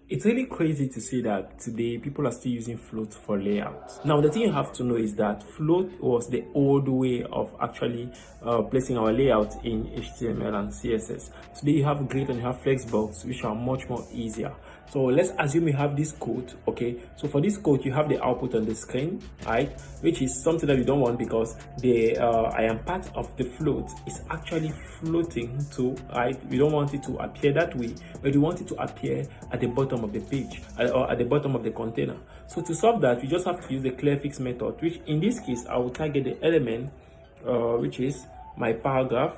It's really crazy to see that today people are still using float for layouts. Now, the thing you have to know is that float was the old way of actually placing our layouts in HTML and CSS. Today you have grid and you have flexbox, which are much more easier. So let's assume you have this code. Okay, so for this code you have the output on the screen, right, which is something that we don't want because the I am part of the float is actually floating to, right. We don't want it to appear that way, but we want it to appear at the bottom of the page or at the bottom of the container. So to solve that, we just have to use the clearfix method, which in this case I will target the element which is my paragraph.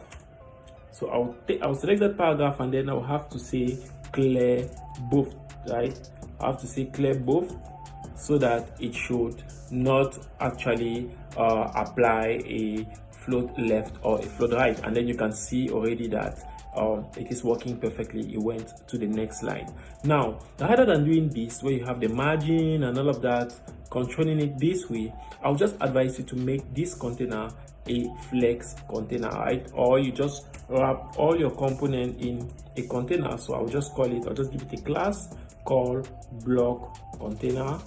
So I'll select that paragraph, and then I'll have to say clear both, right. I have to say clear both so that it should not actually apply a float left or a float right. And then you can see already that it is working perfectly. It went to the next line. Now, rather than doing this where you have the margin and all of that, controlling it this way, I'll just advise you to make this container a flex container, right? Or you just wrap all your component in a container. So I'll just give it a class called block container,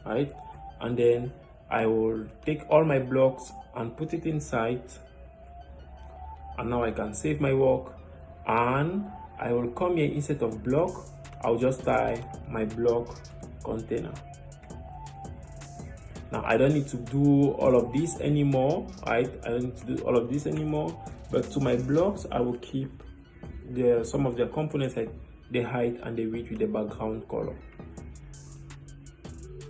right? And then I will take all my blocks and put it inside, and now I can save my work, and I will come here, instead of block I'll just type my block container. Now I don't need to do all of this anymore, right? I don't need to do all of this anymore, but to my blocks I will keep some of the components, like the height and the width with the background color,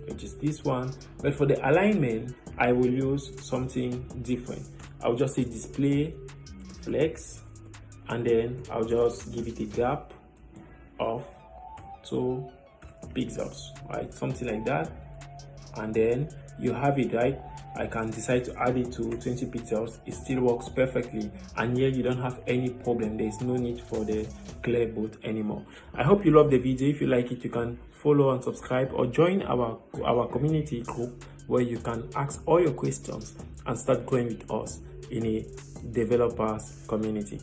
which is this one. But for the alignment I will use something different. I'll just say display flex, and then I'll just give it a gap of 2 pixels, right? Something like that. And then you have it, right? I can decide to add it to 20 pixels. It still works perfectly, and here you don't have any problem. There is no need for the clear both anymore. I hope you love the video. If you like it, you can follow and subscribe, or join our community group where you can ask all your questions and start growing with us in a developers community.